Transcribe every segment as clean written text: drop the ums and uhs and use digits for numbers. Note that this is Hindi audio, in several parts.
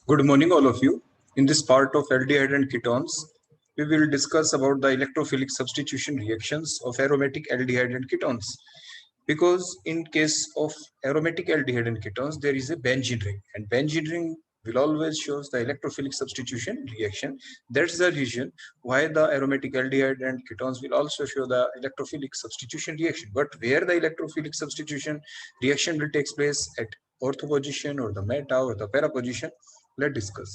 Good morning, all of you. In this part of aldehyde and ketones, we will discuss about the electrophilic substitution reactions of aromatic aldehyde and ketones. Because in case of aromatic aldehyde and ketones, there is a benzene ring, and benzene ring will always shows the electrophilic substitution reaction. That's the reason why the aromatic aldehyde and ketones will also show the electrophilic substitution reaction. But where the electrophilic substitution reaction will take place, at ortho position or the meta or the para position, let's discuss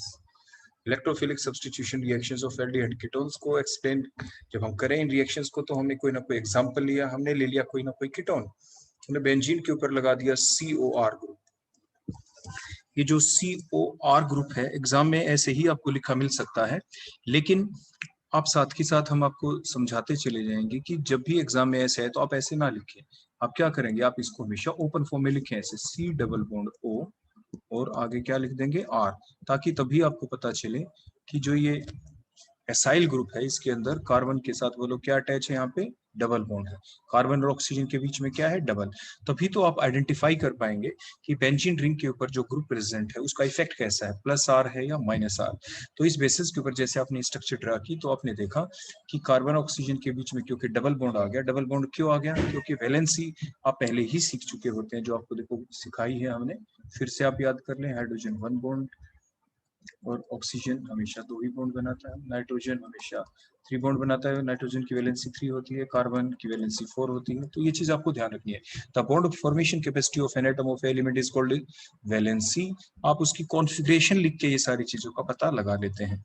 electrophilic substitution reactions of aldehyde ketones को एक्सप्लेन जब हम करें इन रिएक्शंस को, तो हमने कोई ना कोई एग्जांपल लिया, हमने ले लिया कोई ना कोई कीटोन, हमने बेंजीन के ऊपर लगा दिया COR ग्रुप। ये जो COR ग्रुप है एग्जाम में ऐसे ही आपको लिखा मिल सकता है, लेकिन आप साथ के साथ हम आपको समझाते चले जाएंगे कि जब भी एग्जाम में ऐसे है तो आप ऐसे ना लिखें। आप क्या करेंगे, आप इसको हमेशा ओपन फॉर्म में लिखें, ऐसे C डबल बॉन्ड O और आगे क्या लिख देंगे R, ताकि तभी आपको पता चले कि जो ये एसाइल ग्रुप है इसके अंदर कार्बन के साथ वो लोग क्या अटैच है, यहाँ पे डबल बॉन्ड है, कार्बन और ऑक्सीजन के बीच में क्या है, डबल। तभी तो आप आइडेंटिफाई कर पाएंगे कि बेंजीन रिंग के ऊपर जो ग्रुप प्रेजेंट है उसका इफेक्ट कैसा है, +R है या -R। तो इस बेसिस के ऊपर जैसे आपने स्ट्रक्चर ड्रा की तो आपने देखा कि कार्बन ऑक्सीजन के बीच में क्योंकि डबल बॉन्ड आ गया। डबल बॉन्ड क्यों आ गया, क्योंकि वैलेंसी आप पहले ही सीख चुके होते हैं, जो आपको देखो सिखाई है हमने, फिर से आप याद कर लें। हाइड्रोजन 1 बॉन्ड और ऑक्सीजन हमेशा 2 ही बॉन्ड बनाता है, नाइट्रोजन हमेशा 3 बॉन्ड बनाता है, नाइट्रोजन की वैलेंसी 3 होती है, कार्बन की वैलेंसी 4 होती है। तो ये चीज आपको ध्यान रखनी है। The bond formation capacity of an atom of element is called valency. आप उसकी कॉन्फ़िगरेशन लिख के ये सारी चीजों का पता लगा लेते हैं।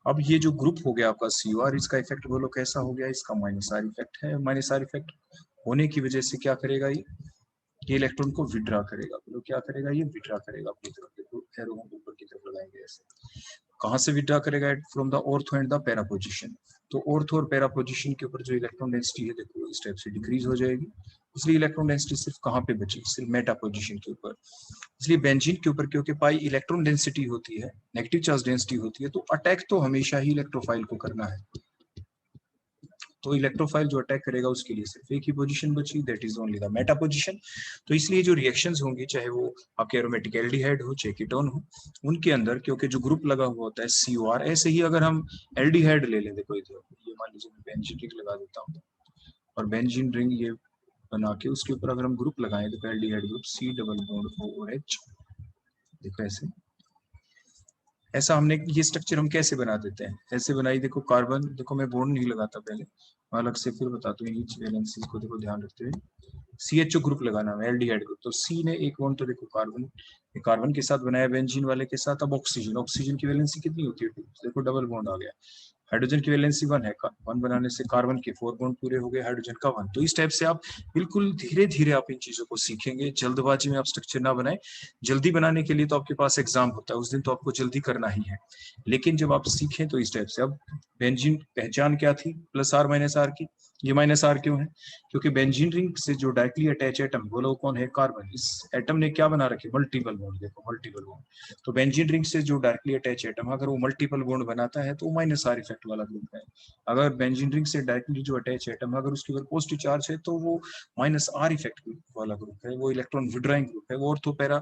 अब ये जो ग्रुप हो गया आपका COR, इसका इफेक्ट बोलो कैसा हो गया, इसका -R इफेक्ट है। -R इफेक्ट होने की वजह से क्या करेगा, ये इलेक्ट्रॉन को विड्रा करेगा। तो क्या करेगा, ये विड्रा करेगा अपनी तरफ। देखो एरो हम ऊपर की तरफ लगाएंगे ऐसे। कहां से विड्रा करेगा, from the ortho and the para position. तो ऑर्थो और पैरा पोजीशन के ऊपर जो इलेक्ट्रॉन डेंसिटी है देखो इस टाइप से डिक्रीज हो जाएगी। इसलिए इलेक्ट्रॉन डेंसिटी सिर्फ कहां पे बची, सिर्फ मेटा पोजीशन के ऊपर। इसलिए बेंजीन के ऊपर क्योंकि पाई इलेक्ट्रॉन डेंसिटी होती है, नेगेटिव चार्ज डेंसिटी होती है, तो अटैक तो हमेशा ही इलेक्ट्रोफाइल को करना है। तो इलेक्ट्रोफाइल जो अटैक करेगा उसके लिए सिर्फ एक ही पोजीशन बची, that is only the meta position. तो इसलिए जो रिएक्शंस होंगी, चाहे वो आपके एरोमेटिक एल्डिहाइड हो चाहे कीटोन हो, उनके अंदर क्योंकि जो ग्रुप लगा हुआ होता है COR, ऐसे ही अगर हम एल्डिहाइड ले लें, देखो ये मान लीजिए मैं बेंजीन रिंग लगा देता हूँ और बेंजीन रिंग ये बना के उसके ऊपर अगर हम ग्रुप लगाएं, देखो aldehyde group C double bond OH, देखो ऐसे। ऐसा हमने ये स्ट्रक्चर हम कैसे बना देते हैं, ऐसे बनाई। देखो कार्बन, देखो मैं बॉन्ड नहीं लगाता पहले, अलग से फिर बताता हूँ ईच वैलेंसीज को देखो ध्यान रखते हुए। CHO ग्रुप लगाना है, एल्डिहाइड ग्रुप। तो C ने एक बॉन्ड तो देखो कार्बन के साथ बनाया बेंजीन वाले के साथ। अब ऑक्सीजन की वैलेंसी कितनी होती है, 2। देखो डबल बॉन्ड आ गया। हाइड्रोजन की वैलेंसी 1 है, 1 बनाने से कार्बन के 4 बॉन्ड पूरे हो गए, हाइड्रोजन का 1। तो इस टाइप से आप बिल्कुल धीरे धीरे आप इन चीजों को सीखेंगे। जल्दबाजी में आप स्ट्रक्चर ना बनाए। जल्दी बनाने के लिए तो आपके पास एग्जाम होता है, उस दिन तो आपको जल्दी करना ही है, लेकिन जब आप सीखें तो इस टाइप से। अब बेंजीन पहचान क्या थी, +R -R की। ये -R क्यों है, क्योंकि बेंजीन रिंग से जो डायरेक्टली अटैच एटम बोलो कौन है, कार्बन। इस एटम ने क्या बना रखे, मल्टीपल बॉन्ड। देखो मल्टीपल बॉन्ड। तो बेंजीन रिंग से जो डायरेक्टली अटैच एटम अगर वो मल्टीपल बॉन्ड बनाता है तो -R इफेक्ट वाला ग्रुप है। अगर बेंजीन रिंग से डायरेक्टली जो अटैच एटम अगर उसके ऊपर पॉजिटिव चार्ज है तो वो -R इफेक्ट वाला ग्रुप है, वो इलेक्ट्रॉन विड्राइंग ग्रुप है। वो ऑर्थो पैरा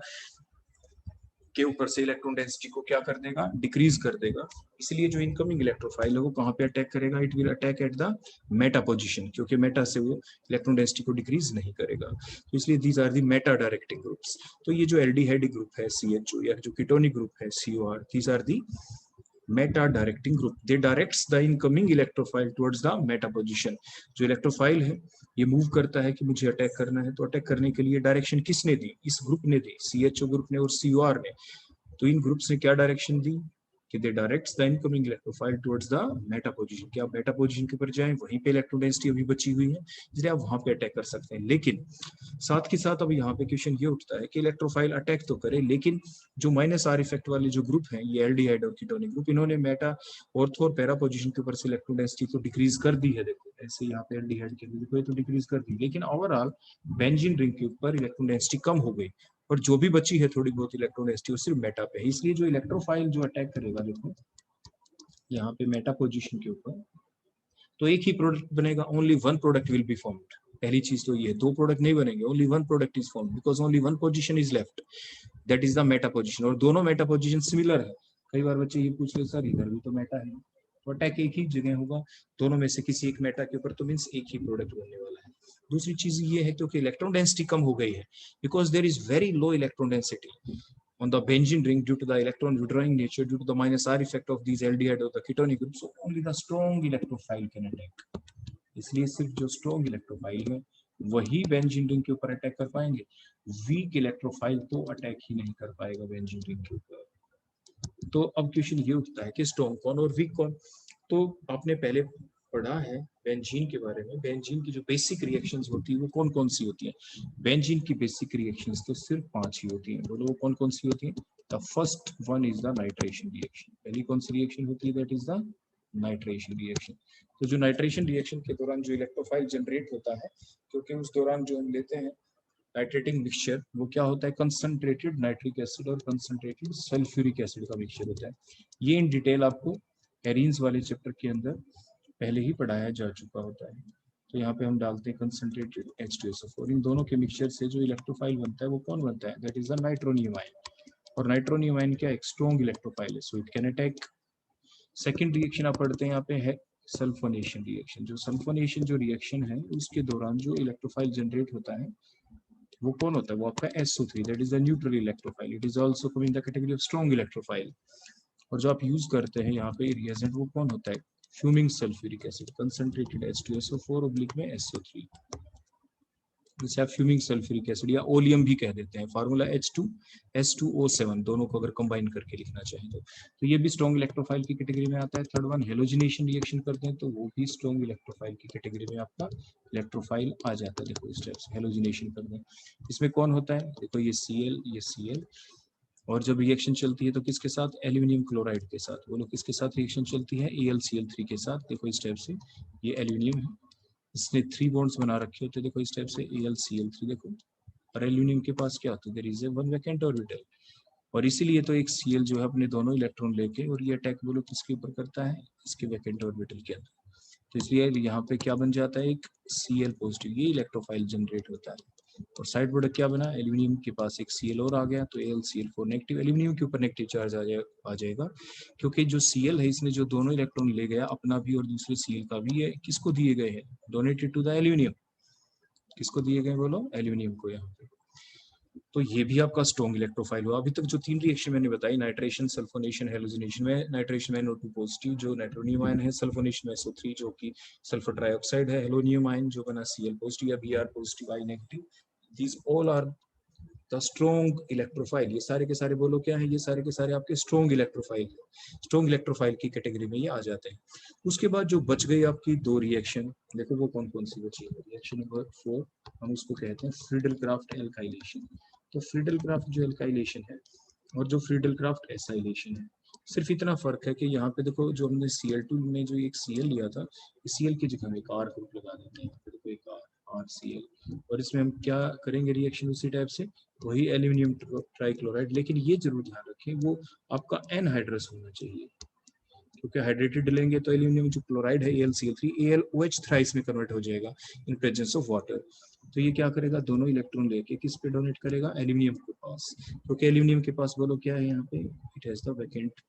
के ऊपर से इलेक्ट्रॉन डेंसिटी को क्या कर देगा, डिक्रीज कर देगा। इसलिए जो इनकमिंग इलेक्ट्रोफाइल है वो कहां पे अटैक करेगा, it will attack eight the meta position, क्योंकि मेटा से वो इलेक्ट्रॉन डेंसिटी को डिक्रीज नहीं करेगा। तो इसलिए these are the meta directing groups. तो ये जो एल्डिहाइड ग्रुप है CHO या जो कीटोनिक ग्रुप है COR, these are the meta directing group. They directs the incoming electrophile towards the meta position. जो इलेक्ट्रोफाइल है ये मूव करता है कि मुझे अटैक करना है, तो अटैक करने के लिए डायरेक्शन किसने दी, इस ग्रुप ने दी, CHO ग्रुप ने और COR ने। तो इन ग्रुप्स ने क्या डायरेक्शन दी कि they directs the incoming electrophile towards the meta position, कि आप मेटा पोजीशन के ऊपर जाएं, वहीं पे इलेक्ट्रॉन डेंसिटी अभी बची हुई है, इसलिए आप वहां पे अटैक कर सकते हैं। लेकिन साथ के साथ अब यहाँ पे क्वेश्चन ये उठता है कि इलेक्ट्रोफाइल अटैक तो करे, लेकिन जो -R इफेक्ट वाले जो ग्रुप हैं, ये एल्डिहाइड और कीटोनिक ग्रुप, इन्होंने मेटा ऑर्थो और पैरा पोजीशन के ऊपर से इलेक्ट्रॉन डेंसिटी तो डिक्रीज कर दी है। देखो ऐसे यहाँ पे एल्डिहाइड के लिए तो डिक्रीज कर दी, लेकिन ओवरऑल बेंजीन रिंग के ऊपर इलेक्ट्रॉन डेंसिटी कम हो गई, और जो भी बची है थोड़ी बहुत इलेक्ट्रॉन डेंसिटी वो सिर्फ मेटा पे है। इसलिए जो इलेक्ट्रोफाइल जो अटैक करेगा, देखो यहाँ पे मेटा पोजीशन के ऊपर, तो एक ही प्रोडक्ट बनेगा, only 1 product will be formed. पहली चीज तो ये, 2 प्रोडक्ट नहीं बनेंगे, only 1 product is formed because only 1 position is left. That is the meta position, और दोनों मेटा पोजीशन सिमिलर है। कई बार बच्चे ये पूछ ले सर इधर भी तो मेटा है, तो अटैक एक ही जगह होगा, दोनों में से किसी एक मेटा के ऊपर, तो मींस एक ही प्रोडक्ट बनने वाला है। दूसरी चीज ये है क्योंकि इलेक्ट्रॉन डेंसिटी कम हो गई है, because there is very low electron density on the benzene ring due to the electron withdrawing nature due to the minus R effect of these aldehyde or the ketonic group, so only the strong electrophile can attack. इसलिए सिर्फ जो स्ट्रॉन्ग इलेक्ट्रोफाइल है वही बेंजीन रिंग के ऊपर अटैक कर पाएंगे, वीक इलेक्ट्रोफाइल तो अटैक ही नहीं कर पाएगा बेंजीन रिंग के ऊपर। तो अब क्वेश्चन ये उठता है कि स्ट्रॉन्ग कौन और वीक कौन। तो आपने पहले पढ़ा है बेंजीन के बारे में, बेंजीन की जो बेसिक रिएक्शंस होती है वो कौन कौन सी होती हैं। बेंजीन की बेसिक रिएक्शंस तो सिर्फ 5 ही होती हैं, बोलो वो कौन कौन सी होती हैं। The first one is the nitration reaction, पहली कौन सी रिएक्शन होती है, that is the nitration reaction. तो जो नाइट्रेशन रिएक्शन के दौरान जो इलेक्ट्रोफाइल जनरेट होता है, क्योंकि उस दौरान जो हम लेते हैं नाइट्रेटिंग मिक्सचर, वो क्या होता है, कंसंट्रेटेड नाइट्रिक एसिड और कंसंट्रेटेड सल्फ्यूरिक एसिड का मिक्सचर होता है। ये इन डिटेल आपको एरीन्स वाले चैप्टर के अंदर पहले ही पढ़ाया जा चुका होता है। तो यहाँ पे हम डालते हैं कंसंट्रेटेड H2SO4, इन दोनों के मिक्सचर से जो इलेक्ट्रोफाइल बनता है वो कौन बनता है, that is the nitronium ion. और नाइट्रोनियम आयन क्या एक स्ट्रॉन्ग इलेक्ट्रोफाइल है, so it can attack. Second reaction आप पढ़ते हैं यहाँ पे है सल्फोनेशन रिएक्शन। जो सल्फोनेशन जो रिएक्शन है उसके दौरान जो इलेक्ट्रोफाइल जनरेट होता है वो कौन होता है, वो आपका SO3, that is the neutral electrophile, it is also coming the category of strong electrophile. और जो आप यूज करते हैं यहाँ पे रिएजेंट वो कौन होता है, fuming sulphuric acid, concentrated H2SO4 oblique में SO3, जिसे आप फ्यूमिंग सल्फ्यूरिक एसिड या ओलियम भी कह देते हैं। फार्मूला H2SO7, दोनों को अगर कंबाइन करके लिखना चाहें तो ये भी स्ट्रॉन्ग इलेक्ट्रोफाइल की कैटेगरी में आता है। थर्ड वन हेलोजिनेशन रिएक्शन करते हैं तो वो भी स्ट्रॉन्ग इलेक्ट्रोफाइल की कैटेगरी में आपका इलेक्ट्रोफाइल आ जाता है। देखो इस टाइप से हेलोजिनेशन करते हैं, इसमें कौन होता है, देखो ये Cl, ये Cl, और जब रिएक्शन चलती है तो किसके साथ, एल्यूमिनियम क्लोराइड के साथ। बोलो किसके साथ रिएक्शन चलती है, AlCl3 के साथ। देखो इस टाइप से ये एल्यूमिनियम है, इसने 3 बॉन्ड्स बना रखे होते हैं, देखो इस टाइप से AlCl3 देखो, और एल्यूमिनियम के पास क्या होता है, there is a 1 vacant orbital, और इसीलिए तो एक Cl जो है अपने दोनों इलेक्ट्रॉन लेके और ये अटैक बोलो किसके ऊपर करता है, इसके वैकेंट ऑर्बिटल के अंदर। तो इसलिए यहाँ पे क्या बन जाता है, एक Cl पॉजिटिव, ये इलेक्ट्रोफाइल जनरेट होता है। और साइड प्रोडक्ट क्या बना, एल्यूमिनियम के पास एक Cl और आ गया तो AlCl4 नेगेटिव, एल्यूमिनियम के ऊपर नेगेटिव चार्ज आ जाएगा, क्योंकि जो Cl है इसने जो दोनों इलेक्ट्रॉन ले गया अपना भी और दूसरे Cl का भी, ये किसको दिए गए हैं, डोनेटेड टू द एल्यूमिनियम, किसको दिए गए बोलो, एल्यूमिनियम को यहाँ पे। तो ये भी आपका स्ट्रॉन्ग इलेक्ट्रोफाइल हुआ। अभी तक जो 3 रिएक्शन मैंने बताई, नाइट्रेशन, सल्फोनेशन, हेलोजिनेशन में नाइट्रेशन में NO2 पॉजिटिव जो नाइट्रोनियम आयन है, सल्फोनेशन में SO3 जो कि सल्फर ट्राइऑक्साइड है, हेलोनियम आयन जो बना Cl पॉजिटिव या Br positive I negative, these all are the strong electrophile. ये सारे के सारे बोलो क्या है, ये सारे के सारे आपके स्ट्रॉन्ग इलेक्ट्रोफाइल, स्ट्रॉन्ग इलेक्ट्रोफाइल की कैटेगरी में ये आ जाते हैं। उसके बाद जो बच गई आपकी 2 रिएक्शन, देखो वो कौन कौन सी बची है। रिएक्शन नंबर 4 हम उसको कहते हैं फ्रीडल-क्राफ्ट एल्काइलेशन। तो फ्रीडल-क्राफ्ट जो एल्काइलेशन है और जो फ्रीडल-क्राफ्ट एसाइलेशन है, सिर्फ इतना फर्क है कि यहाँ पे देखो जो हमने Cl2 में जो एक Cl लिया था, इस Cl की जगह हम एक R ग्रुप लगा देते हैं, देखो एक RCl, और इसमें हम क्या करेंगे रिएक्शन उसी टाइप से, वही एल्यूमिनियम ट्राइक्लोराइड, लेकिन ये जरूर ध्यान रखें वो आपका एनहाइड्रस होना चाहिए, क्योंकि हाइड्रेटेड लेंगे तो एल्यूमिनियम जो क्लोराइड है AlCl3 AlOH थ्राइस में कन्वर्ट हो जाएगा इन प्रेजेंस ऑफ वाटर। तो ये क्या करेगा, दोनों इलेक्ट्रॉन लेके किस पे डोनेट करेगा, एल्यूमिनियम के पास, क्योंकि एल्यूमिनियम के पास बोलो क्या है यहाँ पे, it has the vacant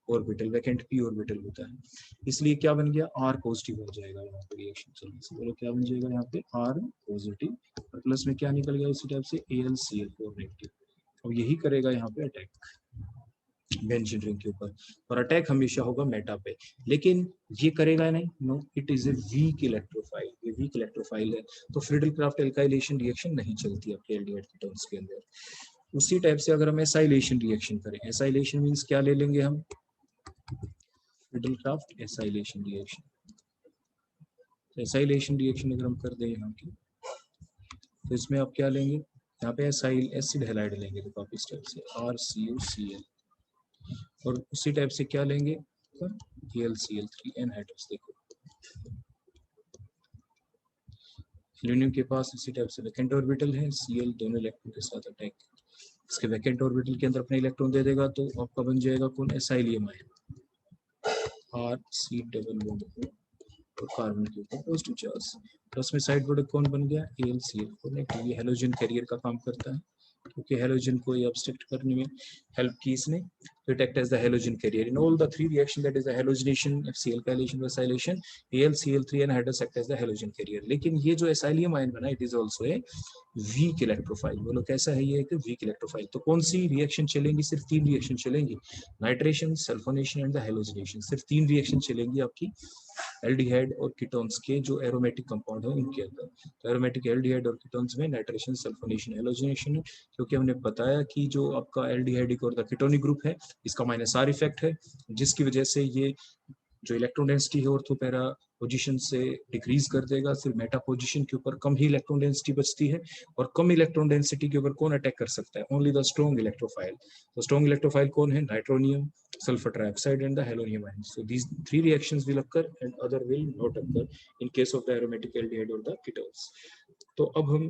orbital, vacant p orbital होता है, इसलिए क्या बन गया, R पॉजिटिव हो जाएगा यहाँ पे रिएक्शन चलने से। बोलो क्या बन जाएगा यहाँ पे, R पॉजिटिव, और प्लस में क्या निकल गया इसी टाइप से AlCl4 नेगेटिव। और यही करेगा यहाँ पे अटैक बेंजीन रिंग के ऊपर, और अटैक हमेशा होगा मेटा पे, लेकिन ये करेगा नहीं, no, it is a weak electrophile, ये वीक इलेक्ट्रोफाइल है, तो फ्रीडल-क्राफ्ट एल्काइलेशन रिएक्शन नहीं चलती आपके एल्डिहाइड कीटोन्स के अंदर। उसी टाइप से अगर हम एसाइलेशन रिएक्शन करें, एसाइलेशन मींस क्या ले लेंगे हम, Friedel-Crafts acylation reaction, acylation reaction अगर हम कर दें यहाँ की, तो इसमें आप क्या लेंगे, यहाँ पे एसाइल एसिड हैलाइड लेंगे, तो आप इस टाइप से RCuCl, और उसी टाइप से क्या लेंगे, AlCl3 एनहाइड्रस। देखो एल्यूमिनियम के पास इसी टाइप से वैकेंट ऑर्बिटल है, Cl दोनों इलेक्ट्रॉन के साथ अटैक, इसके वैकेंट ऑर्बिटल के अंदर अपने इलेक्ट्रॉन दे देगा, तो आपका बन जाएगा कौन, acylium ion, RC double bond और कार्बन के ऊपर पॉजिटिव चार्ज, प्लस में साइड प्रोडक्ट कौन बन गया, AlCl4 नेगेटिव, ये हैलोजन कैरियर का काम करता है, क्योंकि हेलोजन को ये अब्स्ट्रैक्ट करने में हेल्प की इसने, तो it act as the halogen carrier in all the three reaction, that is the halogenation, FC alkylation, acylation, AlCl3 and hydrous act as the halogen carrier. लेकिन ये जो एसाइलियम आयन बना, it is also a weak electrophile. बोलो कैसा है ये, एक वीक इलेक्ट्रोफाइल। तो कौन सी रिएक्शन चलेंगी, सिर्फ 3 रिएक्शन चलेंगी, nitration, sulphonation and the halogenation. सिर्फ 3 रिएक्शन चलेंगी आपकी एल्डिहाइड और कीटोन्स के जो एरोमेटिक कंपाउंड है उनके अंदर। तो एरोमेटिक एल्डिहाइड और कीटोन्स में नाइट्रेशन, सल्फोनेशन, हेलोजनेशन है, क्योंकि हमने बताया कि जो आपका एल्डिहाइडिक और द कीटोनिक ग्रुप है, इसका माइनस आर इफेक्ट है, जिसकी वजह से ये जो इलेक्ट्रॉन डेंसिटी है ऑर्थो पैरा पोजीशन से डिक्रीज कर देगा। फिर मेटा पोजीशन के ऊपर कम ही इलेक्ट्रॉन डेंसिटी बचती है, और कम इलेक्ट्रॉन डेंसिटी के ऊपर कौन अटैक कर सकता है, ओनली द स्ट्रॉन्ग इलेक्ट्रोफाइल। तो स्ट्रॉन्ग इलेक्ट्रोफाइल कौन है, nitronium, sulfur trioxide and the helium ions. So these 3 reactions will occur and other will not occur in case of the aromatic aldehyde or the ketones. तो अब हम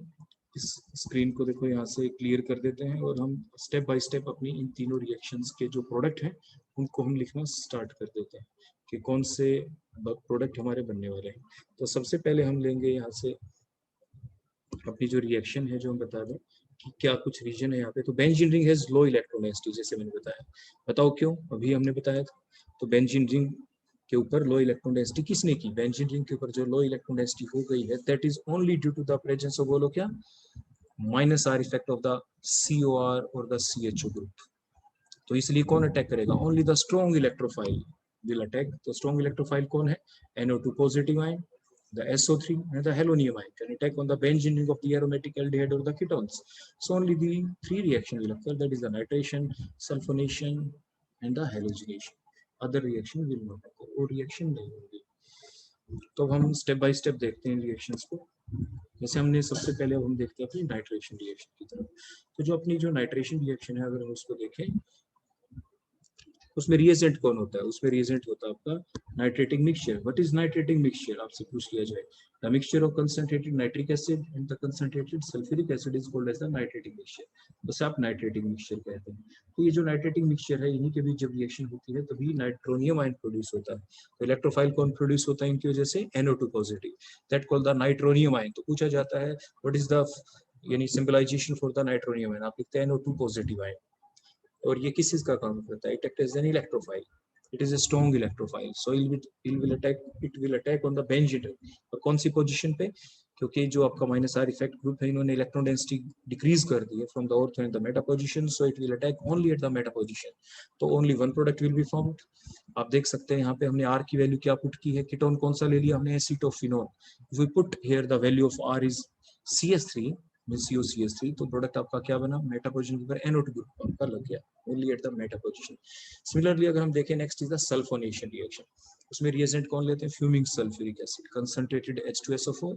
इस स्क्रीन को देखो यहाँ से क्लियर कर देते हैं, और हम स्टेप बाय स्टेप अपनी इन तीनों रिएक्शंस के जो प्रोडक्ट हैं उनको हम लिखना स्टार्ट कर देते हैं कि कौन से प्रोडक्ट हमारे बनने वाले हैं। तो सबसे पहले हम लेंगे यहाँ से अपनी जो रिएक्शन है, जो हम बता दें कि क्या कुछ रीजन है यहाँ पे। तो benzene ring has low electron density, जैसे मैंने बताया, बताओ क्यों, अभी हमने बताया था। तो बेंजीन रिंग के ऊपर लो इलेक्ट्रॉन डेंसिटी किसने की, बेंजीन रिंग के ऊपर जो लो इलेक्ट्रॉन डेंसिटी हो गई है, that is only due to the presence of, बोलो क्या, minus R effect of the COR और द CHO ग्रुप। तो इसलिए कौन अटैक करेगा, only the strong electrophile will attack. तो स्ट्रॉन्ग इलेक्ट्रोफाइल कौन है, NO2 पॉजिटिव आयन, the SO3 and the helium ion can attack on the benzene ring of the aromatic aldehyde or the ketones. So only the 3 reactions will occur, that is the nitration, sulfonation and the halogenation. Other reaction will not occur, वो reaction नहीं होगी। तो हम स्टेप बाय स्टेप देखते हैं रिएक्शंस को। जैसे हमने सबसे पहले अब हम देखते हैं अपनी नाइट्रेशन रिएक्शन की तरफ। तो जो अपनी जो नाइट्रेशन रिएक्शन है, अगर हम उसको देखें, उसमें रिएजेंट कौन होता है, उसमें रिएजेंट होता है आपका nitrating mixture. What is nitrating mixture, आपसे पूछ लिया जाए। The mixture of concentrated nitric acid and the concentrated sulphuric acid is called as the nitrating mixture. उसे आप नाइट्रेटिक मिक्सचर कहते हैं। तो ये जो नाइट्रेटिक मिक्सचर है, इन्हीं के बीच जब रिएक्शन होती है तभी नाइट्रोनियम आयन प्रोड्यूस होता है। तो इलेक्ट्रोफाइल कौन प्रोड्यूस होता है इनकी वजह से, NO2 positive, that called the nitronium ion. तो पूछा जाता है व्हाट इज द यानी symbolisation for the nitronium ion, आप लिखते हैं NO2 पॉजिटिव आयन। और ये किस चीज का काम करता है, it act as an electrophile, it is a strong electrophile. So it will attack on the benzene ring. और कौन सी पोजीशन पे, क्योंकि जो आपका माइनस आर इफेक्ट ग्रुप है, इन्होंने इलेक्ट्रॉन डेंसिटी डिक्रीज कर दी है from the ortho and the meta position, so it will attack only at the meta position. तो only one product will be formed. आप देख सकते हैं यहाँ पे हमने आर की वैल्यू क्या पुट की है, कीटोन कौन सा ले लिया हमने, acetophenol. We put here the value of R is CH3 COCH3, तो प्रोडक्ट आपका क्या बना, मेटा पोजीशन के ऊपर NO2 ग्रुप आपका लग गया, only at the meta position. Similarly अगर हम देखें, next is the sulphonation reaction. उसमें रिएजेंट कौन लेते हैं, fuming sulphuric acid, concentrated H2SO4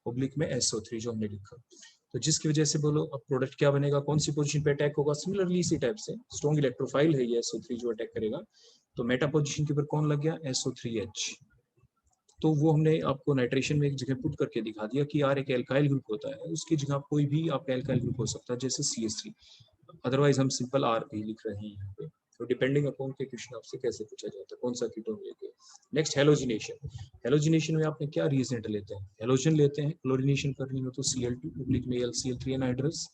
oblique में SO3 जो हमने लिखा। तो जिसकी वजह से बोलो अब प्रोडक्ट क्या बनेगा, कौन सी पोजीशन पे अटैक होगा, सिमिलरली इसी टाइप से स्ट्रॉन्ग इलेक्ट्रोफाइल है ये SO3 जो अटैक करेगा। तो मेटा पोजीशन के ऊपर कौन लग गया, SO3H। तो वो हमने आपको नाइट्रेशन में एक जगह पुट करके दिखा दिया कि यार एक एल्काइल ग्रुप होता है, उसकी जगह कोई भी आपका एल्काइल ग्रुप हो सकता है, जैसे CH3। अदरवाइज हम सिंपल R भी लिख रहे हैं यहाँ पे। तो डिपेंडिंग अपॉन के क्वेश्चन आपसे कैसे पूछा जाता है, कौन सा कीटोन लेके। Next halogenation. हेलोजिनेशन में आपने क्या रिएजेंट लेते हैं, हेलोजन लेते हैं। क्लोरिनेशन करनी हो तो Cl2 ओब्लिक में AlCl3 एनहाइड्रस।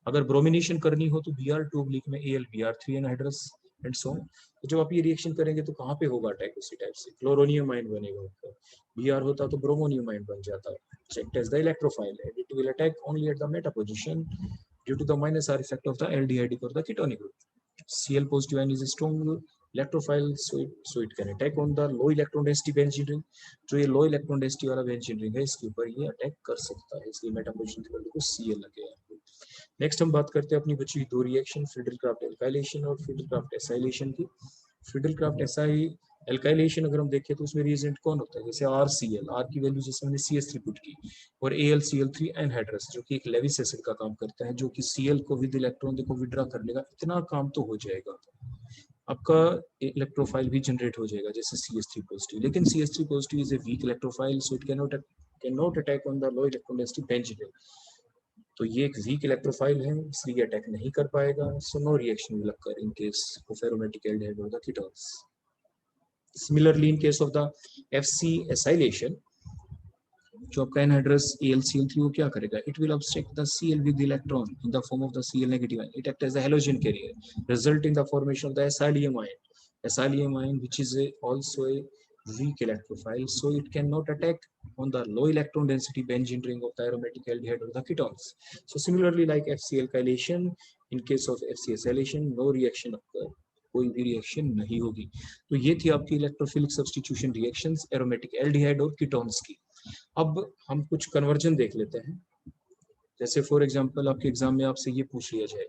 अगर ब्रोमिनेशन करनी हो तो Br2 ओब्लिक में AlBr3 एनहाइड्रस एंड सो। तो जब आप ये रिएक्शन करेंगे तो कहाँ पे होगा अटैक, उसी टाइप से क्लोरोनियम आयन बनेगा आपका। Br होता तो ब्रोमोनियम आयन बन जाता है। Checked as the electrophile, it will attack only at the meta position due to the minus R effect of the aldehydic or the ketonic group. Cl positive ion is a strong electrophile, so it can attack on the low electron density benzene ring. जो ये low electron density वाला benzene ring है, इसके ऊपर ये अटैक कर सकता है, इसलिए मेटा पोजीशन के वैल्यू को Cl लगे। नेक्स्ट हम बात करते हैं अपनी बची हुई 2 रिएक्शन, फ्रीडल-क्राफ्ट एल्काइलेशन और फ्रीडल-क्राफ्ट एसाइलेशन की। फ्रीडल-क्राफ्ट एल्काइलेशन अगर हम देखें तो उसमें रिएजेंट कौन होता है, जैसे RCl, R की वैल्यू जैसे हमने CH3 पुट की, और AlCl3 एनहाइड्रस जो कि एक लेविस एसिड का काम करता है, जो कि Cl को विद इलेक्ट्रॉन देखो विड्रॉ कर लेगा। इतना काम तो हो जाएगा, आपका इलेक्ट्रोफाइल भी जनरेट हो जाएगा जैसे CH3 पॉजिटिव। लेकिन CH3 positive is a weak electrophile, so it can not attack on the low electron density benzene ring. तो ये एक वीक इलेक्ट्रोफाइल है, इसलिए अटैक नहीं कर पाएगा। So no reaction will occur in case of aromatic aldehyde और the ketones. Similarly, in case of the FC acylation, जो आपका एनहाइड्रस AlCl3 वो क्या करेगा, it will obstruct the Cl with electron in the form of the Cl negative आयन, it act as a halogen carrier result in the formation of the Silium ion which is also a weak electrophile, so it cannot attack on the low electron density benzene ring of the aromatic aldehyde or the ketones. So similarly like FCl chylation, in case of FCS chylation no reaction occur, कोई भी रिएक्शन नहीं होगी। तो ये थी आपकी electrophilic substitution reactions aromatic aldehyde और कीटोन्स की। अब हम कुछ कन्वर्जन देख लेते हैं। जैसे फॉर एग्जांपल आपके एग्जाम में आपसे ये पूछ लिया जाए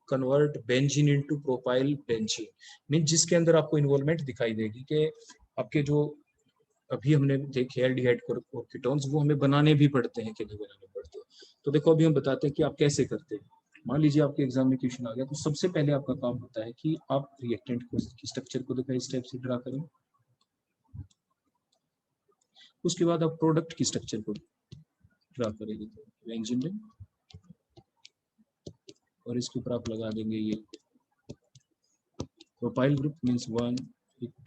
convert benzene into propyl benzene, mean जिसके अंदर आपको इन्वॉल्वमेंट दिखाई देगी कि आपके जो अभी हमने देखे एल्डिहाइड और कीटोन्स वो हमें बनाने भी पड़ते हैं कि नहीं बनाने पड़ते। तो देखो अभी हम बताते हैं कि आप कैसे करते हैं। मान लीजिए आपके एग्जाम में क्वेश्चन आ गया, तो सबसे पहले आपका काम होता है कि आप रिएक्टेंट को की स्ट्रक्चर को देखो इस टाइप से ड्रा करें, उसके बाद आप प्रोडक्ट की स्ट्रक्चर को ड्रा करेंगे, बेंजीन रिंग, और इसके ऊपर आप लगा देंगे ये प्रोपाइल ग्रुप मींस 1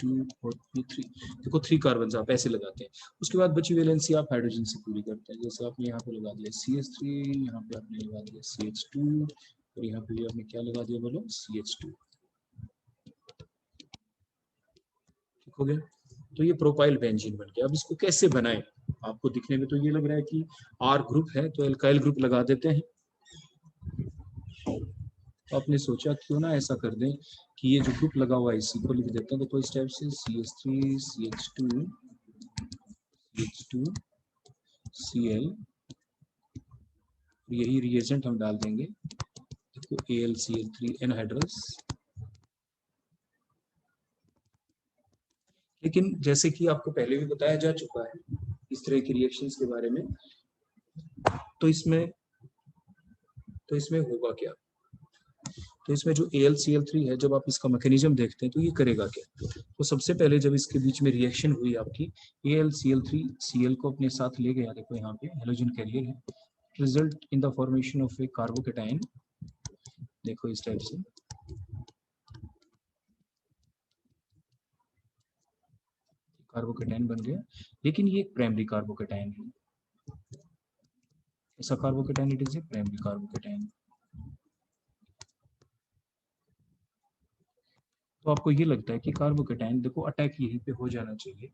2 और 3। देखो 3 कार्बन आप ऐसे लगाते हैं। उसके बाद बची वैलेंसी आप हाइड्रोजन से पूरी करते हैं। जैसे आपने यहाँ पे लगा दिया CH3, यहाँ पे आपने लगा दिया CH2 और यहाँ पे भी आपने क्या लगा दिया बोलो CH2। ठीक हो गया। तो ये प्रोपाइल बेंजीन बन गया। अब इसको कैसे बनाएं? आपको दिखने में तो ये लग रहा है कि R ग्रुप है तो एल्काइल ग्रुप लगा देते हैं। तो आपने सोचा क्यों ना ऐसा कर दें कि ये जो ग्रुप लगा हुआ है इसी को लिख देते हैं। देखो इस टाइप से CH3 CH2 CH2 Cl, यही रिएजेंट हम डाल देंगे। देखो AlCl3 एनहाइड्रस। लेकिन जैसे कि आपको पहले भी बताया जा चुका है इस तरह की रिएक्शंस के बारे में, तो इसमें होगा क्या? तो इसमें जो AlCl3 है जब आप इसका मैकेनिज्म देखते हैं तो ये करेगा क्या? तो सबसे पहले जब इसके बीच में रिएक्शन हुई आपकी, AlCl3 Cl को अपने साथ ले गया, देखो यहाँ पे हैलोजन कैरियर है, result in the formation of A carbocation. देखो इस टाइप से कार्बोकेटाइन बन गया, लेकिन ये एक प्राइमरी कार्बोकेटाइन है। ऐसा carbocation it is A primary carbocation. तो आपको ये लगता है कि कार्बोकेटाइन देखो अटैक यहीं पे हो जाना चाहिए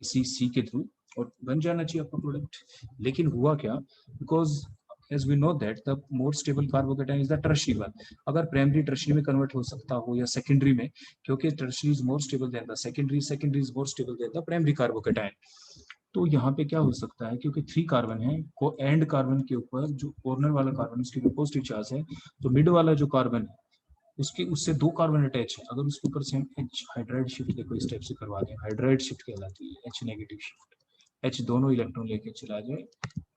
इसी सी के थ्रू और बन जाना चाहिए आपका प्रोडक्ट। लेकिन हुआ क्या? Because as we know that the more stable carbocation is the tertiary one। अगर प्राइमरी टर्शियरी में कन्वर्ट हो सकता हो या सेकेंडरी में, क्योंकि tertiary is more stable then the secondary, secondary is more stable then the primary carbocation. तो यहाँ पे क्या हो सकता है, क्योंकि 3 कार्बन है, को एंड कार्बन के ऊपर जो कॉर्नर वाला कार्बन उसके ऊपर पॉजिटिव चार्ज है, तो मिड वाला जो कार्बन है उसके उससे 2 कार्बन अटैच है। अगर उसके ऊपर से हम H हाइड्राइड शिफ्ट देखो इस टाइप से करवा दें, हाइड्राइड शिफ्ट कहलाती है, H नेगेटिव शिफ्ट, H दोनों इलेक्ट्रॉन लेके चला जाए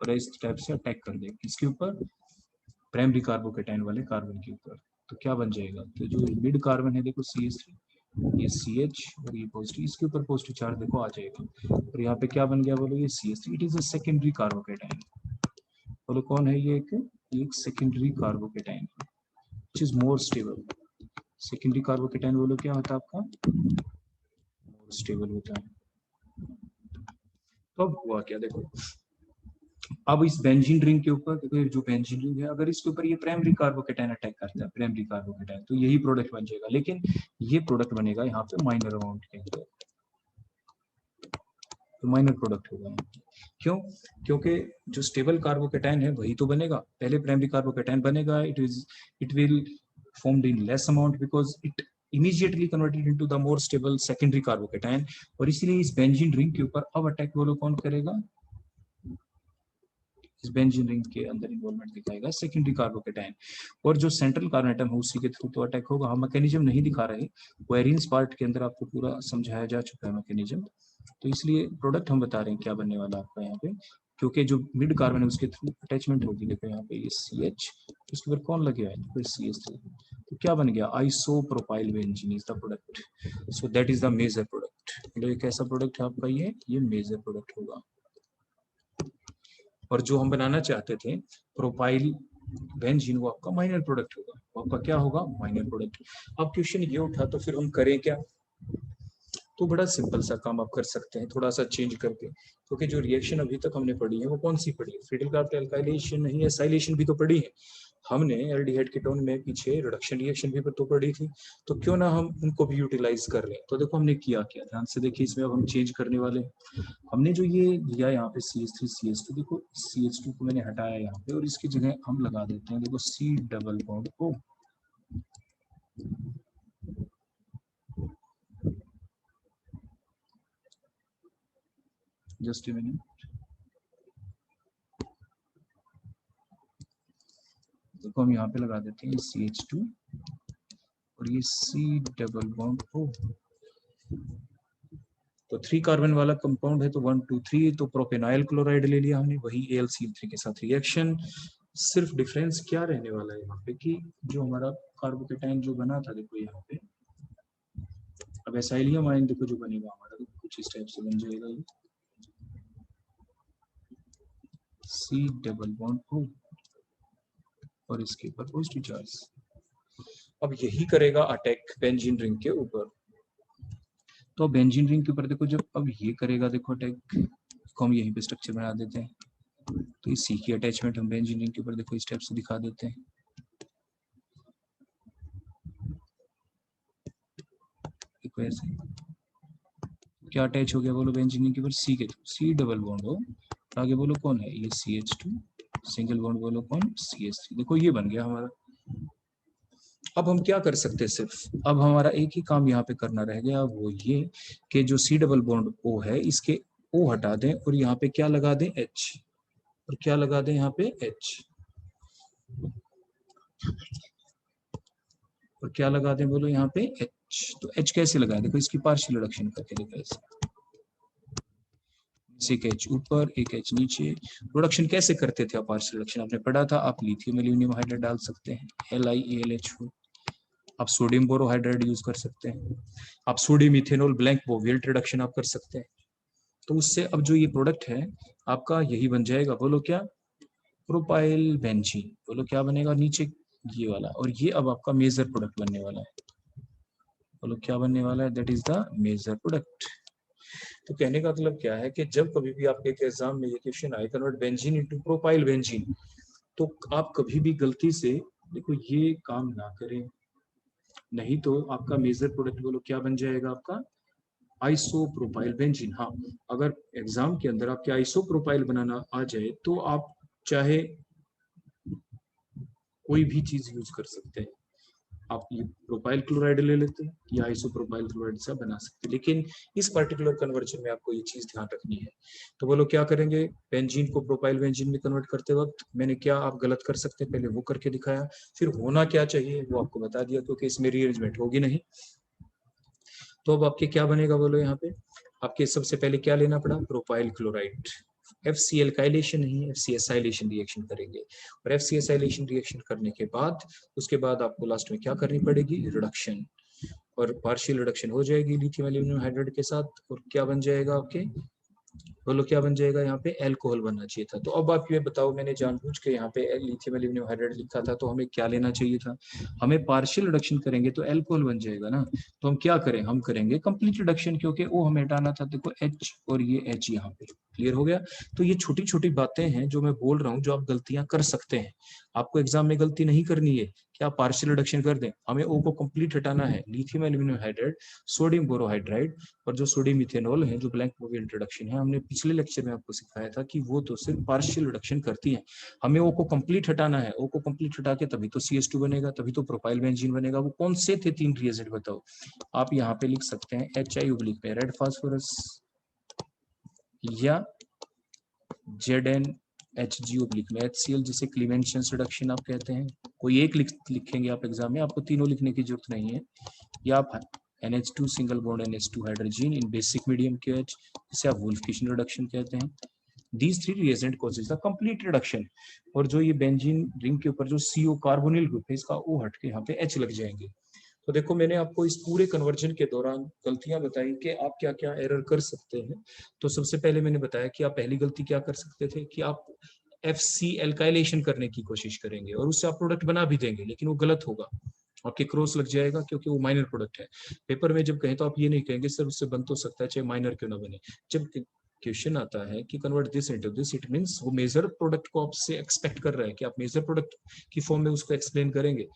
और इस टाइप से अटैक कर दे किसके ऊपर? प्राइमरी कार्बोकेटाइन वाले कार्बन के ऊपर। तो क्या बन जाएगा? तो जो मिड कार्बन है देखो CH3, ये CH और ये पॉजिटिव, इसके ऊपर पॉजिटिव चार्ज देखो आ जाएगा और यहाँ पे क्या बन गया बोलो ये CH3, it is a secondary carbocation. बोलो कौन है ये? एक secondary carbocation which is more stable। Secondary carbocation बोलो क्या होता है आपका? मोर स्टेबल होता है। तो अब हुआ क्या देखो, अब इस बेंजीन रिंग के ऊपर देखो जो बेंजीन रिंग है, अगर इसके ऊपर ये प्राइमरी कार्बोकेटाइन अटैक करता है, प्राइमरी कार्बोकेटाइन, तो यही प्रोडक्ट बन जाएगा। लेकिन ये प्रोडक्ट बनेगा यहाँ पे माइनर अमाउंट के अंदर, तो माइनर प्रोडक्ट होगा। क्यों? क्योंकि जो स्टेबल कार्बोकेटाइन है वही तो बनेगा, पहले प्राइमरी कार्बोकेटाइन बनेगा, it will formed in less amount because it immediately converted into the more stable secondary carbocation। और इसीलिए इस बेंजीन रिंग के ऊपर अब अटैक बोलो कौन करेगा? इस बेंजीन रिंग के अंदर इन्वॉल्वमेंट दिखाएगा सेकेंडरी कार्बोकेटाइन, और जो सेंट्रल कार्बन एटम है उसी के थ्रू तो अटैक होगा। हम मैकेनिज्म नहीं दिखा रहे, क्वेरीज पार्ट के अंदर आपको पूरा समझाया जा चुका है मैकेनिज्म, तो इसलिए प्रोडक्ट हम बता रहे हैं क्या बनने वाला आपका यहाँ पे, क्योंकि जो मिड कार्बन है उसके थ्रू अटैचमेंट होगी। देखो यहाँ पे ये CH, उसके ऊपर कौन लगे है? फिर CH3, तो क्या बन गया? Isopropyl benzene is the product. So that is the major product. मतलब एक ऐसा प्रोडक्ट है आपका, ये मेजर प्रोडक्ट होगा। और जो हम बनाना चाहते थे प्रोपाइल बेंजीन, वो आपका माइनर प्रोडक्ट होगा। वो आपका क्या होगा? Minor product. अब क्वेश्चन ये उठा तो फिर हम करें क्या? तो बड़ा सिंपल सा काम आप कर सकते हैं थोड़ा सा चेंज करके, क्योंकि जो रिएक्शन अभी तक हमने पढ़ी है वो कौन सी पढ़ी है, फ्रीडल कार्ट एल्काइलेशन नहीं, एसाइलेशन भी तो पढ़ी है हमने। एल्डिहाइड कीटोन में पीछे रिडक्शन रिएक्शन भी तो पढ़ी थी, तो क्यों ना हम उनको भी यूटिलाइज कर लें। तो देखो हमने किया क्या, ध्यान से देखिए, इसमें अब हम चेंज करने वाले हैं। हमने जो ये लिया यहाँ पे CH3 CH2, देखो CH2 को मैंने हटाया यहाँ पे और इसकी जगह हम लगा देते हैं देखो C double bond O। Just a minute, देखो हम यहाँ पे लगा देते हैं CH2 और ये C डबल बॉन्ड O। तो 3 कार्बन वाला कंपाउंड है तो 1 2 3, तो प्रोपेनाइल क्लोराइड ले लिया हमने, वही AlCl3 के साथ रिएक्शन। सिर्फ डिफरेंस क्या रहने वाला है यहाँ पे कि जो हमारा कार्बोकेटाइन जो बना था देखो यहाँ पे, अब एसाइलियम आयन देखो जो बनेगा हमारा, तो कुछ इस टाइप से बन जाएगा ये C डबल बॉन्ड O और इसके ऊपर पॉजिटिव चार्ज। अब यही करेगा अटैक बेंजीन रिंग के ऊपर। तो बेंजीन रिंग के ऊपर देखो जब अब ये करेगा देखो अटैक, को हम यहीं पे स्ट्रक्चर बना देते हैं। तो इस C की अटैचमेंट हम बेंजीन रिंग के ऊपर देखो इस टाइप से दिखा देते हैं, देखो ऐसे क्या अटैच हो गया बोलो बेंजीन रिंग के ऊपर C के, C डबल बॉन्ड हो, आगे बोलो कौन है ये CH2, सिंगल बॉन्ड बोलो कौन CH3, देखो ये बन गया हमारा। अब हम क्या कर सकते हैं, सिर्फ अब हमारा एक ही काम यहाँ पे करना रह गया, वो ये कि जो C डबल बॉन्ड O है इसके O हटा दें और यहाँ पे क्या लगा दें H, और क्या लगा दें यहाँ पे H, और क्या लगा दें बोलो यहाँ पे H। तो H कैसे लगाए, देखो इसकी पार्शियल रिडक्शन करके देखो ऐसे, एक H ऊपर एक H नीचे। प्रोडक्शन कैसे करते थे आप, पार्शियल रिडक्शन आपने पढ़ा था, आप लिथियम एल्यूमिनियम हाइड्राइड डाल सकते हैं LiAlH4, आप सोडियम बोरोहाइड्राइड यूज कर सकते हैं, आप सोडियम इथेनॉल ब्लैंक बोविल्ट रिडक्शन आप कर सकते हैं। तो उससे अब जो ये प्रोडक्ट है आपका यही बन जाएगा, बोलो क्या, प्रोपाइल बेंजीन, बोलो क्या बनेगा नीचे ये वाला, और ये अब आपका मेजर प्रोडक्ट बनने वाला है, बोलो क्या बनने वाला है, that is the major product. तो कहने का मतलब क्या है कि जब कभी भी आपके एग्जाम में ये क्वेश्चन आए convert benzene into propyl benzene, तो आप कभी भी गलती से देखो ये काम ना करें, नहीं तो आपका मेजर प्रोडक्ट बोलो क्या बन जाएगा आपका आइसोप्रोपाइल बेंजीन। हाँ, अगर एग्जाम के अंदर आपके आइसोप्रोपाइल बनाना आ जाए तो आप चाहे कोई भी चीज यूज कर सकते हैं, आप ये प्रोपाइल क्लोराइड ले लेते हैं या आइसोप्रोपाइल क्लोराइड से बना सकते हैं, लेकिन इस पर्टिकुलर कन्वर्जन में आपको ये चीज ध्यान रखनी है। तो बोलो क्या करेंगे, बेंजीन को प्रोपाइल बेंजीन में कन्वर्ट करते वक्त मैंने क्या आप गलत कर सकते हैं, पहले वो करके दिखाया, फिर होना क्या चाहिए वो आपको बता दिया, क्योंकि इसमें रीअरेंजमेंट होगी नहीं। तो अब आपके क्या बनेगा बोलो, यहाँ पे आपके सबसे पहले क्या लेना पड़ा, प्रोपाइल क्लोराइड, FC एल्काइलेशन नहीं FC एसाइलेशन रिएक्शन करेंगे, और FC एसाइलेशन रिएक्शन करने के बाद उसके बाद आपको लास्ट में क्या करनी पड़ेगी, रिडक्शन, और पार्शियल रिडक्शन हो जाएगी लिथियम एल्यूमिनियम हाइड्राइड के साथ, और क्या बन जाएगा आपके, बोलो क्या बन जाएगा, यहाँ पे एल्कोहल बनना चाहिए था। तो अब आप ये बताओ, मैंने जानबूझ के यहाँ पे लिथियम एल्यूमिनियम हाइड्राइड लिखा था, तो हमें क्या लेना चाहिए था, हमें पार्शियल रिडक्शन करेंगे तो एल्कोहल बन जाएगा ना, तो हम क्या करें, हम करेंगे कंप्लीट रिडक्शन, क्योंकि वो हमें हटाना था, देखो H और ये H यहाँ पे, क्लियर हो गया। तो ये छोटी छोटी बातें हैं जो मैं बोल रहा हूँ, जो आप गलतियां कर सकते हैं, आपको एग्जाम में गलती नहीं करनी है कि आप पार्शियल रिडक्शन कर दें, हमें O को कंप्लीट हटाना है, lithium aluminium hydride, sodium borohydride और जो सोडियम इथेनॉल है, जो ब्लैंक कोवेलेंट रिडक्शन है, हमने पिछले लेक्चर में आपको सिखाया था कि वो तो सिर्फ पार्शियल रिडक्शन करती है, हमें O को कंप्लीट हटाना है, O को कंप्लीट हटा के तभी तो CH2 बनेगा, तभी तो प्रोपाइल बेंजीन बनेगा। वो कौन से थे 3 रिएजेंट बताओ, आप यहाँ पे लिख सकते हैं HI ओब्लिक में रेड फास्फोरस, या ZnHg ओब्लिक में HCl, जिसे क्लीवेंशन रिडक्शन आप कहते हैं, कोई एक लिखेंगे आप एग्जाम में, आपको तीनों लिखने की जरूरत नहीं है, या आप NH2 single bond NH2 hydrogen in basic medium KH, जिसे आप वुल्फकिशन रिडक्शन कहते हैं। These 3 reagent causes the complete reduction, और जो ये बेंजीन रिंग के ऊपर जो CO कार्बोनिल ग्रुप है इसका O हट के यहाँ पे H लग जाएंगे। तो देखो मैंने आपको इस पूरे कन्वर्जन के दौरान गलतियां बताई कि आप क्या क्या एरर कर सकते हैं। तो सबसे पहले मैंने बताया कि आप पहली गलती क्या कर सकते थे कि आप FC एल्काइलेशन करने की कोशिश करेंगे और उससे आप प्रोडक्ट बना भी देंगे, लेकिन वो गलत होगा, आपके क्रॉस लग जाएगा क्योंकि वो माइनर प्रोडक्ट है। पेपर में जब कहें तो आप ये नहीं कहेंगे सर उससे बन तो सकता है चाहे माइनर क्यों ना बने। जब क्वेश्चन आता है कि convert this into this, it means वो मेजर प्रोडक्ट को आपसे एक्सपेक्ट कर रहा है कि आप मेजर प्रोडक्ट की फॉर्म में उसको एक्सप्लेन करेंगे।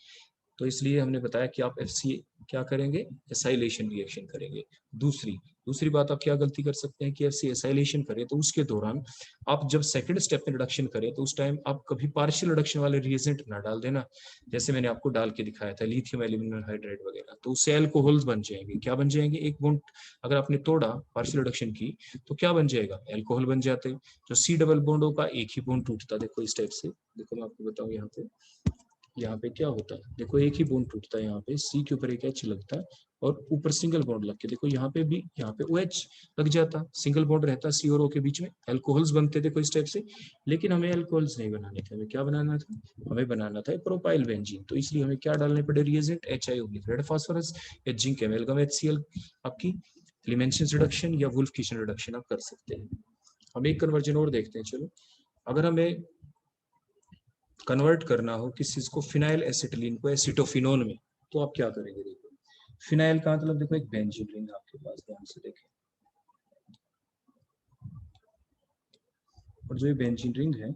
तो इसलिए हमने बताया कि आप एफसी क्या करेंगे, एसाइलेशन रिएक्शन करेंगे। दूसरी बात आप क्या गलती कर सकते हैं कि एफसी एसाइलेशन करें तो उसके दौरान आप जब सेकंड स्टेप में रिडक्शन करें तो उस टाइम आप कभी पार्शियल रिडक्शन वाले रिएजेंट ना डाल देना। जैसे मैंने आपको डाल के दिखाया था लिथियम एल्यूमिनियम हाइड्राइड वगैरह, तो उससे एल्कोहल्स बन जाएंगे। क्या बन जाएंगे, एक बॉन्ड अगर आपने तोड़ा पार्शियल रिडक्शन की तो क्या बन जाएगा, एल्कोहल बन जाते हैं। जो सी डबल बॉन्डों का एक ही बॉन्ड टूटता, देखो इस टाइप से, देखो मैं आपको बताऊं यहाँ पे क्या होता है, देखो एक ही बॉन्ड टूटता है, यहाँ पे सी के ऊपर एक एच लगता है और ऊपर सिंगल बॉन्ड लग के देखो यहाँ पे भी, यहाँ पे ओ एच लग जाता, सिंगल बॉन्ड रहता सी और ओ के बीच में, एल्कोहल्स बनते थे इस टाइप से। लेकिन हमें एल्कोहल्स नहीं बनाने थे, हमें क्या बनाना था, हमें बनाना था प्रोपाइल बेंजीन। तो इसलिए हमें क्या डालने पड़े रिएजेंट, HiO रेड फास्फोरस या जिंक एमेल्गम HCl, आपकी लिमेंशन रिडक्शन या वुल्फकिसन रिडक्शन आप कर सकते हैं। हम एक कन्वर्जन और देखते हैं। चलो, अगर हमें कन्वर्ट करना हो किस चीज को, फिनाइल एसिटिलीन को एसिटोफिनोन में, तो आप क्या करेंगे, देखो फिनाइल का मतलब देखो एक बेंजीन रिंग आपके पास, ध्यान से देखें, और जो ये बेंजीन रिंग है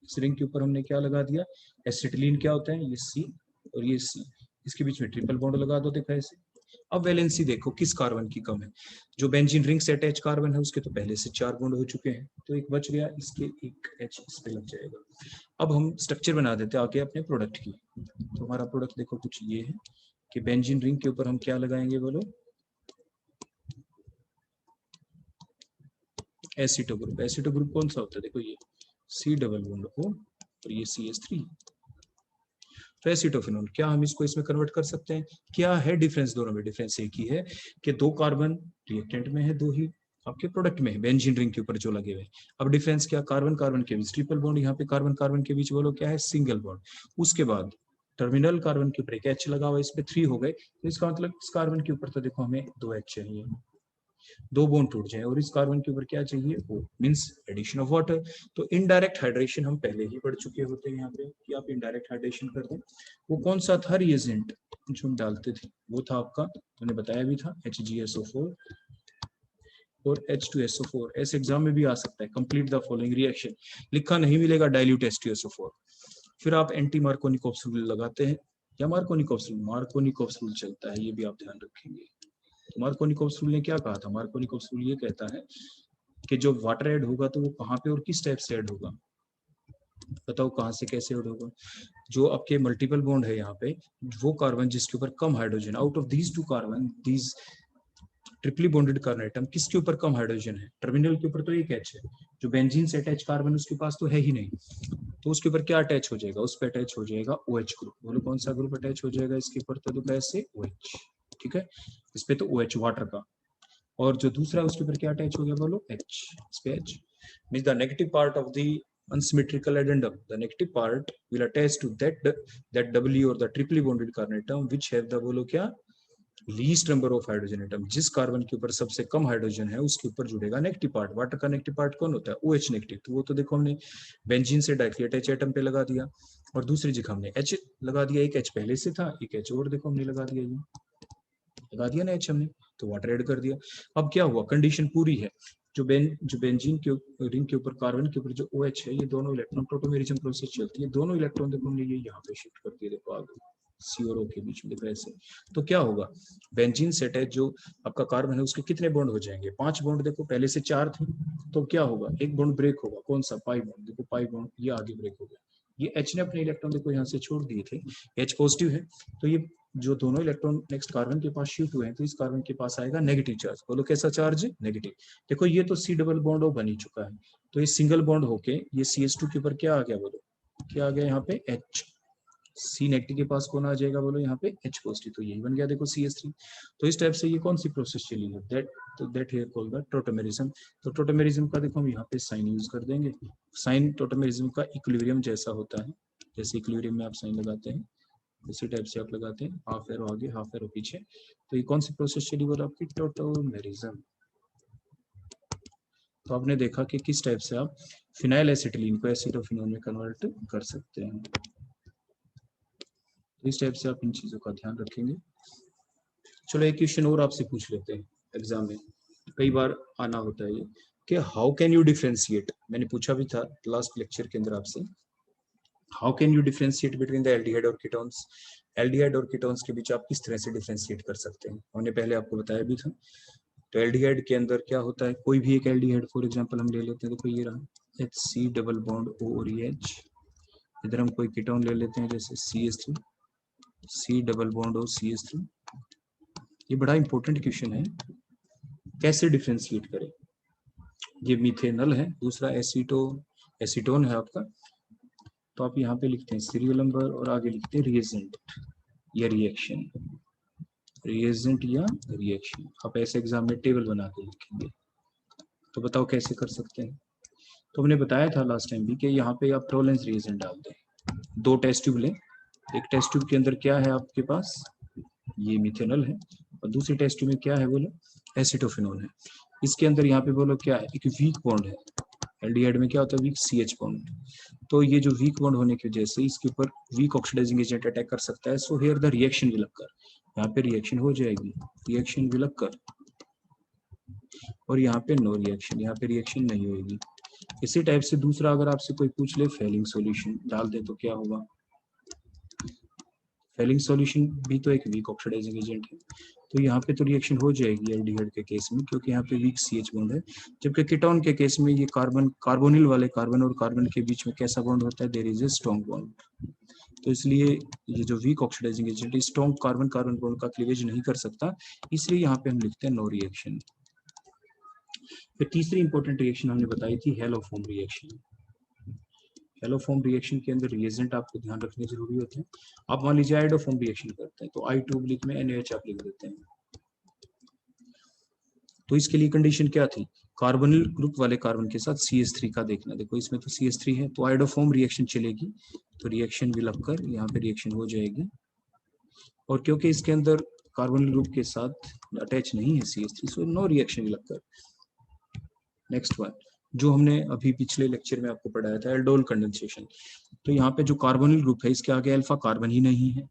इस रिंग के ऊपर हमने क्या लगा दिया, एसिटिलीन क्या होता है, ये सी और ये सी, इसके बीच में ट्रिपल बॉन्ड लगा दो, देखा ऐसे। अब वैलेंसी देखो किस कार्बन की कम है, जो बेंजीन रिंग से अटैच कार्बन है उसके तो पहले से 4 बॉन्ड हो चुके हैं, तो एक बच गया, इसके एक H इस पे लग जाएगा। अब हम स्ट्रक्चर बना देते हैं आगे अपने प्रोडक्ट की। तो हमारा प्रोडक्ट देखो कुछ ये है कि बेंजीन रिंग के ऊपर हम क्या लगाएंगे बोलो, एसिटो ग्रुप। एसिटो ग्रुप कौन सा होता है, देखो ये सी डबल बॉन्ड O और ये CH3, तो एसिटोफिनोल। क्या हम इसको इसमें कन्वर्ट कर सकते हैं, क्या है डिफरेंस दोनों में, डिफरेंस एक ही है कि 2 कार्बन रिएक्टेंट में है, 2 ही आपके प्रोडक्ट में है बेंजीन रिंग के ऊपर जो लगे हुए। अब डिफरेंस क्या, कार्बन कार्बन के बीच ट्रिपल बॉन्ड, यहाँ पे कार्बन कार्बन के बीच बोलो क्या है, सिंगल बॉन्ड। उसके बाद टर्मिनल कार्बन के ऊपर एक H लगा हुआ, इस पे 3 हो गए, तो इसका मतलब इस कार्बन के ऊपर तो देखो हमें 2 H चाहिए, 2 बॉन्ड टूट जाए, और इस कार्बन के ऊपर क्या चाहिए, O means addition of water. तो इनडायरेक्ट हाइड्रेशन हम पहले ही पढ़ चुके होते हैं यहाँ पे कि आप इनडायरेक्ट हाइड्रेशन कर दें। वो कौन सा था रिएजेंट जो हम डालते थे, वो था आपका, मैंने बताया भी था, HgSO4 और H2SO4। ऐसे एग्जाम में भी आ सकता है, कंप्लीट द फॉलोइंग रिएक्शन, लिखा नहीं मिलेगा डाइल्यूट H2SO4। फिर आप एंटी मार्कोनिकोव्स रूल लगाते हैं, या मार्कोनिकोव्स रूल, मार्कोनिकोव्स रूल चलता है, ये भी आप ध्यान रखेंगे। मार्कोनिकोव्स रूल ने क्या कहा था, मार्कोनिकोव्स रूल ये कहता है कि जो वाटर ऐड होगा तो वो कहाँ पे और किस टाइप से ऐड होगा, बताओ कहाँ से कैसे ऐड होगा। जो आपके मल्टीपल बॉन्ड है यहाँ पे, वो कार्बन जिसके ऊपर कम hydrogen, out of these 2 carbon, these triply bonded carbon atom, किसके ऊपर कम हाइड्रोजन है, टर्मिनल के ऊपर तो एक H है, जो बेंजीन से अटैच कार्बन उसके पास तो है ही नहीं, तो उसके ऊपर क्या अटैच हो जाएगा, उस पर अटैच हो जाएगा OH ग्रुप। बोलो कौन सा ग्रुप अटैच हो जाएगा इसके ऊपर, तो कैसे OH, ठीक है, इस पे तो OH वाटर का, और जो दूसरा उसके ऊपर क्या अटैच हो गया बोलो, H, इस पे H means the negative part of the unsymmetrical addendum, the negative part will attach to that doubly or the triply bonded carbon atom which have the बोलो क्या, least number of hydrogen atom, जिस कार्बन के ऊपर सबसे कम हाइड्रोजन है उसके ऊपर जुड़ेगा नेगेटिव पार्ट। वाटर का नेगेटिव पार्ट कौन होता है, OH नेगेटिव, तो वो तो देखो हमने बेंजीन से डायरेक्टली अटैच एटम पे लगा दिया, और दूसरी जगह हमने H लगा दिया, एक H पहले से था, एक H और देखो हमने लगा दिया, ये लगा दिया ना H हमने, तो वाटर ऐड कर दिया। अब क्या हुआ, कंडीशन पूरी है, जो बेंजीन के रिंग के ऊपर कार्बन के ऊपर जो OH है, ये दोनों इलेक्ट्रॉन प्रोटोमेरिज्म प्रोसेस चलती है, दोनों इलेक्ट्रॉन देखो हमने ये यहाँ पे शिफ्ट कर दिया, देखो आगे C और O के बीच में, देखो ऐसे। तो क्या होगा, बेंजीन से अटैच जो आपका कार्बन है उसके कितने बॉन्ड हो जाएंगे, 5 बॉन्ड, देखो पहले से 4 थे, तो क्या होगा, एक बॉन्ड ब्रेक होगा, कौन सा, पाई बॉन्ड, देखो पाई बॉन्ड ये आगे ब्रेक हो गया, ये H ने अपने इलेक्ट्रॉन देखो यहाँ से छोड़ दिए थे, H पॉजिटिव है, तो ये जो दोनों इलेक्ट्रॉन नेक्स्ट कार्बन के पास शिफ्ट हुए हैं, तो इस कार्बन के पास आएगा नेगेटिव चार्ज, बोलो कैसा चार्ज, नेगेटिव। देखो ये तो C डबल बॉन्ड बन ही चुका है, तो ये सिंगल बॉन्ड होके ये CH2 के ऊपर क्या आ गया, बोलो क्या आ गया यहाँ पे, H, C नेगेटिव के पास कौन आ जाएगा बोलो यहाँ पे H पॉजिटिव, तो यही बन गया देखो CH3। तो इस टाइप से ये कौन सी प्रोसेस चली है, that here called the tautomerism. तो टोटोमेरिज्म का देखो हम यहाँ पे साइन यूज कर देंगे, साइन टोटोमेरिज्म का इक्विलिब्रियम जैसा होता है, जैसे इक्विलिब्रियम में आप साइन लगाते हैं इसी टाइप से आप लगाते हैं, हाफ एरो आगे हाफ एरो पीछे। तो ये कौन सी प्रोसेस चली बोला आपकी, टोटोमेरिज्म। तो आपने देखा कि किस टाइप से आप फिनाइल एसिटिलीन को एसिटोफिनोन में कन्वर्ट कर सकते हैं। तो इस टाइप से आप इन चीजों का ध्यान रखेंगे। चलो एक क्वेश्चन और आपसे पूछ लेते हैं एग्जाम में, कई बार आना होता है ये कि हाउ कैन यू डिफरेंशिएट, मैंने पूछा भी था लास्ट लेक्चर के अंदर आपसे, how can you differentiate between the aldehyde और कीटोन्स, एल्डिहाइड और कीटोन्स के बीच आप किस तरह से डिफरेंशिएट कर सकते हैं, हमने पहले आपको बताया भी था। तो एल्डिहाइड के अंदर क्या होता है, कोई भी एक एल्डिहाइड फॉर एग्जांपल हम ले लेते हैं, देखो ये रहा HC डबल बॉन्ड OH, इधर हम कोई कीटोन ले लेते हैं जैसे CH3, C double bond O CH3। ये बड़ा इंपॉर्टेंट क्वेश्चन है, कैसे डिफरेंशिएट करें। ये मिथेनल है, दूसरा एसीटोन है आपका, तो आप यहाँ पे लिखते हैं सीरियल नंबर और आगे लिखते हैं रिएजेंट या रिएक्शन, रिएजेंट या रिएक्शन। आप ऐसे एग्जाम में टेबल बना के लिखेंगे। तो बताओ कैसे कर सकते हैं। तो हमने बताया था लास्ट टाइम भी कि यहाँ पे आप टोलेंस रिएजेंट डाल दें, 2 टेस्ट ट्यूब लें, एक टेस्ट ट्यूब के अंदर क्या है आपके पास, ये मिथेनल है, और दूसरी टेस्ट ट्यूब में क्या है बोलो, एसिटोफिनोल है। इसके अंदर यहाँ पे बोलो क्या है, एक वीक बॉन्ड है, एल्डिहाइड में क्या होता है वीक CH बॉन्ड, तो ये जो वीक बॉन्ड होने की वजह से इसके ऊपर वीक ऑक्सीडाइजिंग एजेंट अटैक कर सकता है। So here the reaction will अकर, यहाँ पे रिएक्शन हो जाएगी, रिएक्शन विल अकर, और यहाँ पे नो रिएक्शन, यहाँ पे रिएक्शन नहीं होगी। इसी टाइप से दूसरा अगर आपसे कोई पूछ ले फेलिंग सॉल्यूशन डाल दे तो क्या होगा, फेलिंग सॉल्यूशन भी तो एक वीक ऑक्सीडाइजिंग एजेंट है, तो यहाँ पे तो रिएक्शन हो जाएगी एल्डिहाइड के केस में, क्योंकि यहाँ पे वीक CH बॉन्ड है। जबकि कीटोन के केस में ये कार्बोनिल वाले कार्बन और कार्बन के बीच में कैसा बॉन्ड होता है, there is a strong bond, तो इसलिए ये जो weak oxidizing agent strong carbon carbon bond का क्लीवेज नहीं कर सकता, इसलिए यहाँ पे हम लिखते हैं नो रिएक्शन। फिर तीसरी इंपॉर्टेंट रिएक्शन हमने बताई थी हेलोफोम रिएक्शन। हेलोफोम रिएक्शन के अंदर रिएजेंट आपको ध्यान रखने जरूरी होते हैं। आप मान लीजिए आइडोफोम रिएक्शन करते हैं तो I2 में NaH आप लिख देते हैं, तो इसके लिए कंडीशन क्या थी, कार्बोनिल ग्रुप वाले कार्बन के साथ CH3 का देखना, देखो इसमें तो CH3 है, तो आइडोफोम रिएक्शन चलेगी, तो रिएक्शन विल अकर, यहाँ पे रिएक्शन हो जाएगी, और क्योंकि इसके अंदर कार्बोनिल ग्रुप के साथ अटैच नहीं है CH3, so no reaction will occur. Next one जो हमने अभी पिछले लेक्चर में आपको पढ़ाया था, एल्डोल कंडेंसेशन, तो यहाँ पे जो कार्बोनिल ग्रुप है इसके आगे अल्फा कार्बन ही नहीं है,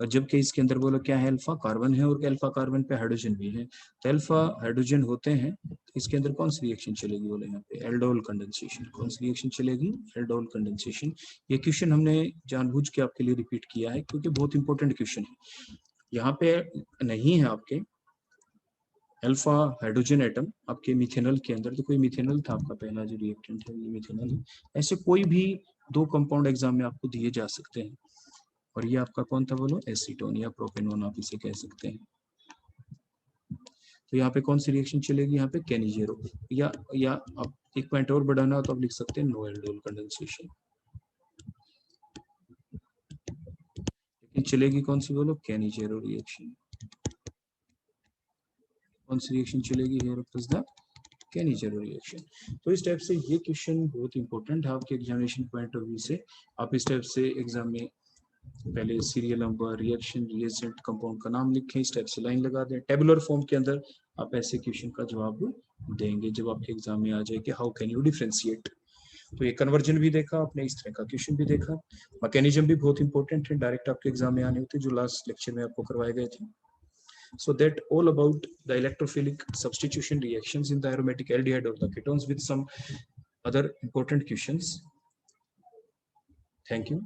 और जबकि इसके अंदर बोलो क्या है, अल्फा कार्बन है, और अल्फा कार्बन पे हाइड्रोजन भी है, तो अल्फा हाइड्रोजन होते हैं, तो इसके अंदर कौन सी रिएक्शन चलेगी, बोले यहाँ पे एल्डोल कंडेंसेशन, कौन सी रिएक्शन चलेगी, एल्डोल कंडेंसेशन। ये क्वेश्चन हमने जानबूझ के आपके लिए रिपीट किया है क्योंकि बहुत इंपॉर्टेंट क्वेश्चन है। यहाँ पे नहीं है आपके अल्फा हाइड्रोजन एटम आपके मिथेनल के अंदर, तो कोई मिथेनल था आपका पहला जो रिएक्टेंट है, ये मिथेनल है। ऐसे कोई भी 2 कंपाउंड एग्जाम में आपको दिए जा सकते हैं, और ये आपका कौन था बोलो, एसीटोन या प्रोपेनोन आप इसे कह सकते हैं। तो यहाँ पे कौन सी रिएक्शन चलेगी, यहाँ पे कैनिजेरो, या आप एक पॉइंट और बढ़ाना हो तो आप लिख सकते हैं नो एल्डोल कंडेंसेशन, लेकिन चलेगी कौन सी बोलो, कैनिजेरो रिएक्शन। कौन सी रिएक्शन चलेगी, here is the Cannizzaro reaction. तो इस टाइप से ये क्वेश्चन बहुत इंपॉर्टेंट है आपके एग्जामिनेशन पॉइंट ऑफ व्यू से। आप इस टाइप से एग्जाम में पहले serial number, reaction, reagent, compound का नाम लिखें, इस टाइप से लाइन लगा दें, टेबुलर फॉर्म के अंदर आप ऐसे क्वेश्चन का जवाब देंगे जब आपके एग्जाम में आ जाए कि हाउ कैन यू डिफरेंशिएट। तो ये कन्वर्जन भी देखा आपने, इस तरह का क्वेश्चन भी देखा, मैकेनिज्म भी बहुत इंपॉर्टेंट है, डायरेक्ट आपके एग्जाम में आने होते जो लास्ट लेक्चर में आपको करवाए गए थे। So that all about the electrophilic substitution reactions in the aromatic aldehyde or the ketones with some other important questions. Thank you.